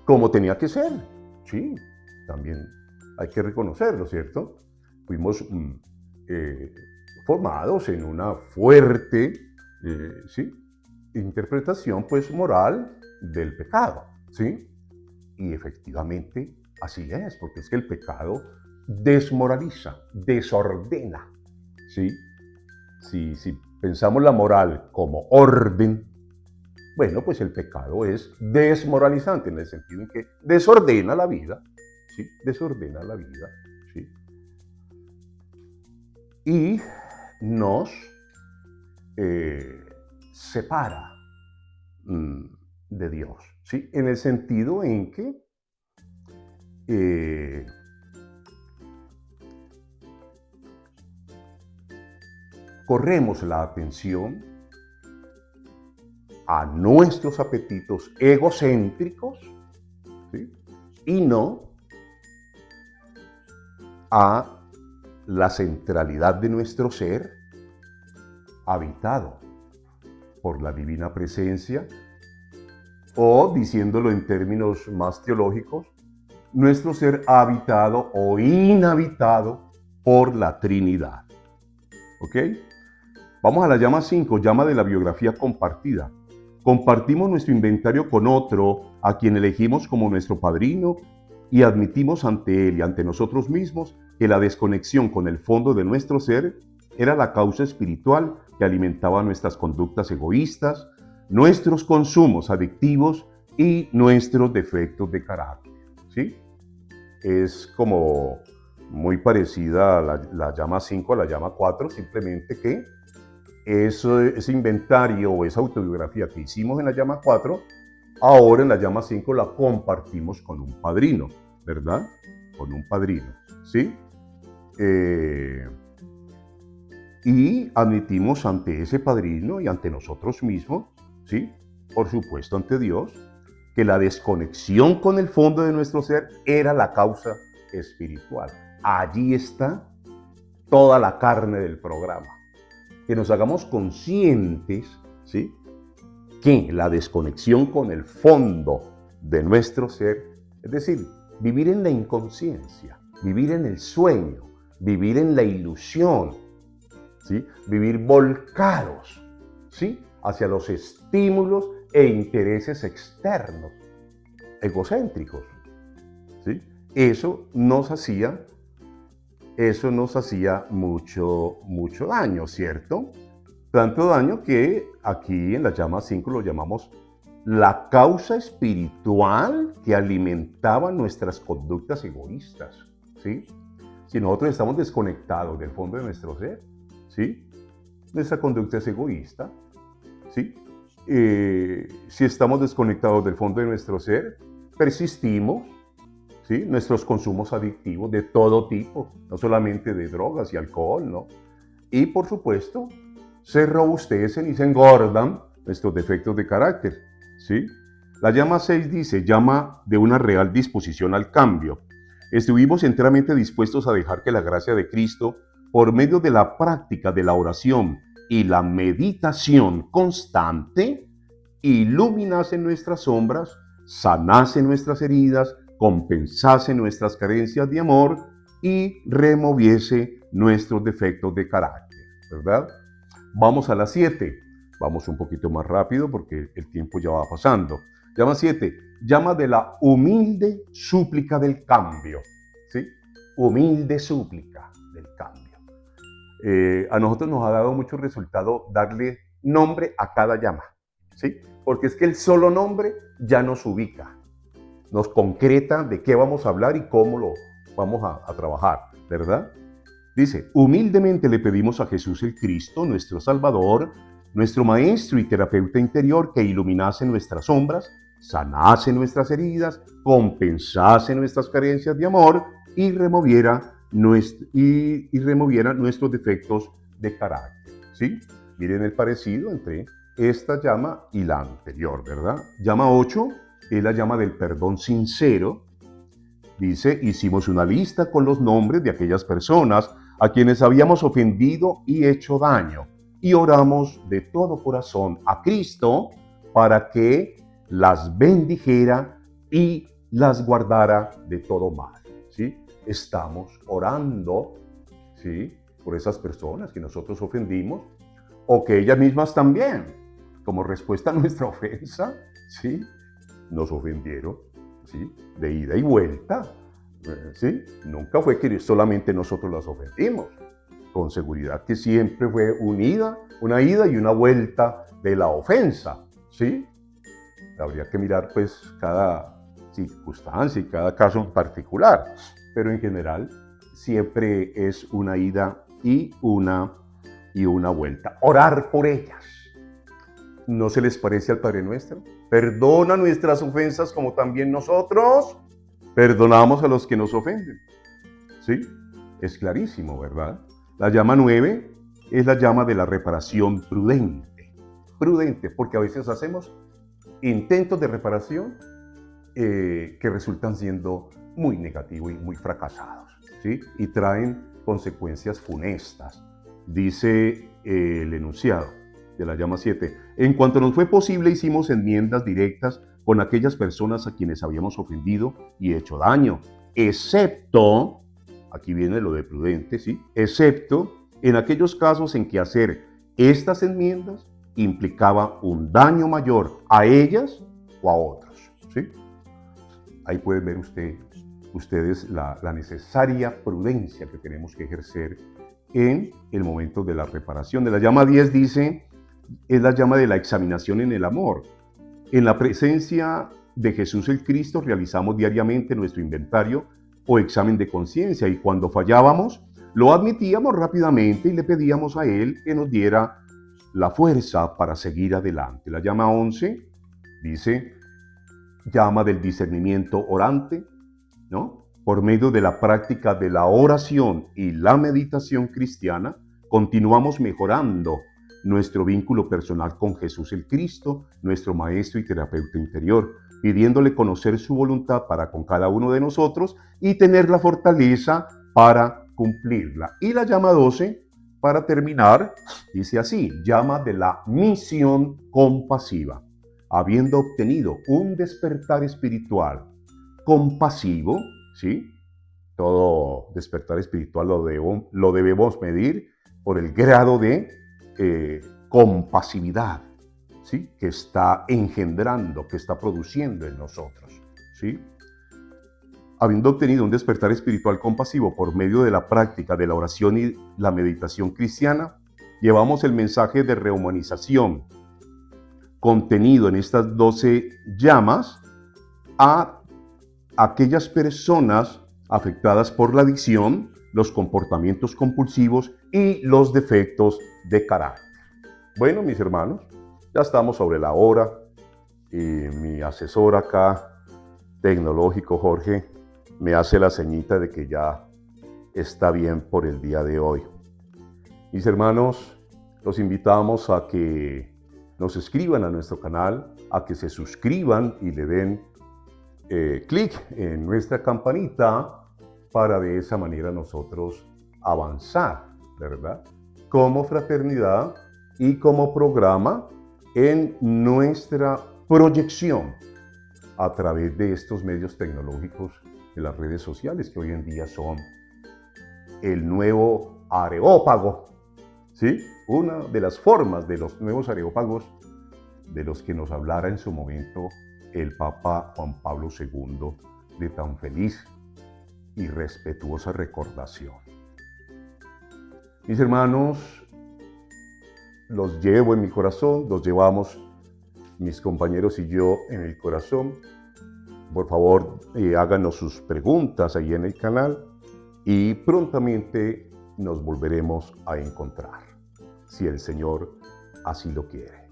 como tenía que ser, ¿sí? También hay que reconocerlo, ¿cierto? Fuimos formados en una fuerte, ¿sí?, interpretación, pues, moral del pecado, ¿sí? Y efectivamente así es, porque es que el pecado desmoraliza, desordena, ¿sí? Si pensamos la moral como orden, bueno, pues el pecado es desmoralizante en el sentido en que desordena la vida, ¿sí? Desordena la vida, ¿sí? Y nos separa de Dios, ¿sí? En el sentido en que corremos la atención a nuestros apetitos egocéntricos, ¿sí?, y no a la centralidad de nuestro ser, habitado por la divina presencia, o, diciéndolo en términos más teológicos, nuestro ser habitado o inhabitado por la Trinidad. ¿Ok? Vamos a la llama 5, llama de la biografía compartida. Compartimos nuestro inventario con otro, a quien elegimos como nuestro padrino, y admitimos ante él y ante nosotros mismos que la desconexión con el fondo de nuestro ser era la causa espiritual que alimentaba nuestras conductas egoístas, nuestros consumos adictivos y nuestros defectos de carácter, ¿sí? Es como muy parecida a la llama 5 a la llama 4, simplemente que ese inventario o esa autobiografía que hicimos en la llama 4, ahora en la llama 5 la compartimos con un padrino, ¿verdad? Con un padrino, ¿sí? Y admitimos ante ese padrino y ante nosotros mismos, ¿sí?, por supuesto ante Dios, que la desconexión con el fondo de nuestro ser era la causa espiritual. Allí está toda la carne del programa. Que nos hagamos conscientes, ¿sí?, que la desconexión con el fondo de nuestro ser, es decir, vivir en la inconsciencia, vivir en el sueño, vivir en la ilusión, ¿sí?, vivir volcados, ¿sí?, hacia los estímulos e intereses externos, egocéntricos, ¿sí? Eso nos hacía mucho daño, ¿cierto? Tanto daño que aquí en la llama 5 lo llamamos la causa espiritual que alimentaba nuestras conductas egoístas, ¿sí? Si nosotros estamos desconectados del fondo de nuestro ser, ¿sí?, nuestra conducta es egoísta, ¿sí? Si estamos desconectados del fondo de nuestro ser, persistimos, ¿sí?, nuestros consumos adictivos de todo tipo, no solamente de drogas y alcohol, ¿no? Y por supuesto, se robustecen y se engordan nuestros defectos de carácter, ¿sí? La llama 6 dice, llama de una real disposición al cambio. Estuvimos enteramente dispuestos a dejar que la gracia de Cristo, por medio de la práctica de la oración y la meditación constante, iluminase nuestras sombras, sanase nuestras heridas, compensase nuestras carencias de amor y removiese nuestros defectos de carácter, ¿verdad? Vamos a la 7. Vamos un poquito más rápido porque el tiempo ya va pasando. Llama 7. Llama de la humilde súplica del cambio, ¿sí? Humilde súplica del cambio. A nosotros nos ha dado mucho resultado darle nombre a cada llama, ¿sí? Porque es que el solo nombre ya nos ubica, nos concreta de qué vamos a hablar y cómo lo vamos a trabajar, ¿verdad? Dice, humildemente le pedimos a Jesús el Cristo, nuestro Salvador, nuestro maestro y terapeuta interior que iluminase nuestras sombras, sanase nuestras heridas, compensase nuestras carencias de amor y removiera nuestros defectos de carácter. ¿Sí? Miren el parecido entre esta llama y la anterior, ¿verdad? Llama 8 es la llama del perdón sincero. Dice, hicimos una lista con los nombres de aquellas personas a quienes habíamos ofendido y hecho daño, y oramos de todo corazón a Cristo para que las bendijera y las guardara de todo mal. ¿Sí? Estamos orando, ¿sí?, por esas personas que nosotros ofendimos, o que ellas mismas también, como respuesta a nuestra ofensa, ¿sí?, nos ofendieron, ¿sí?, de ida y vuelta, ¿sí? Nunca fue que solamente nosotros las ofendimos. Con seguridad que siempre fue una ida y una vuelta de la ofensa, ¿sí? Habría que mirar pues cada circunstancia y cada caso en particular, pero en general siempre es una ida y una vuelta. Orar por ellas. ¿No se les parece al Padre Nuestro? Perdona nuestras ofensas como también nosotros perdonamos a los que nos ofenden. ¿Sí? Es clarísimo, ¿verdad? La llama 9 es la llama de la reparación prudente. Prudente, porque a veces hacemos intentos de reparación que resultan siendo muy negativos y muy fracasados, ¿sí? Y traen consecuencias funestas. Dice el enunciado de la llama 7. En cuanto nos fue posible, hicimos enmiendas directas con aquellas personas a quienes habíamos ofendido y hecho daño, excepto, aquí viene lo de prudente, ¿sí?, excepto en aquellos casos en que hacer estas enmiendas implicaba un daño mayor a ellas o a otros, ¿sí? Ahí pueden ver ustedes la necesaria prudencia que tenemos que ejercer en el momento de la reparación. De la llama 10 dice, es la llama de la examinación en el amor. En la presencia de Jesús el Cristo realizamos diariamente nuestro inventario o examen de conciencia, y cuando fallábamos lo admitíamos rápidamente y le pedíamos a Él que nos diera la fuerza para seguir adelante. La llama 11 dice, llama del discernimiento orante, ¿no? Por medio de la práctica de la oración y la meditación cristiana, continuamos mejorando nuestro vínculo personal con Jesús el Cristo, nuestro Maestro y terapeuta interior, pidiéndole conocer su voluntad para con cada uno de nosotros y tener la fortaleza para cumplirla. Y la llama 12, para terminar, dice así, llama de la misión compasiva. Habiendo obtenido un despertar espiritual compasivo, ¿sí? Todo despertar espiritual lo debemos medir por el grado de compasividad, ¿sí?, que está engendrando, que está produciendo en nosotros, ¿sí? Habiendo obtenido un despertar espiritual compasivo por medio de la práctica de la oración y la meditación cristiana, llevamos el mensaje de rehumanización contenido en estas 12 llamas a aquellas personas afectadas por la adicción, los comportamientos compulsivos y los defectos de carácter. Bueno, mis hermanos, ya estamos sobre la hora y mi asesor acá, tecnológico, Jorge, me hace la señita de que ya está bien por el día de hoy. Mis hermanos, los invitamos a que nos escriban a nuestro canal, a que se suscriban y le den clic en nuestra campanita para de esa manera nosotros avanzar, ¿verdad?, como fraternidad y como programa en nuestra proyección a través de estos medios tecnológicos de las redes sociales, que hoy en día son el nuevo areópago, ¿sí? Una de las formas de los nuevos areópagos de los que nos hablara en su momento el Papa Juan Pablo II, de tan feliz y respetuosa recordación. Mis hermanos, los llevo en mi corazón, los llevamos mis compañeros y yo en el corazón. Por favor, háganos sus preguntas ahí en el canal y prontamente nos volveremos a encontrar, si el Señor así lo quiere.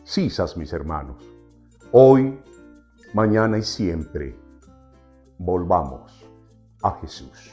Sisas, mis hermanos, hoy, mañana y siempre, volvamos a Jesús.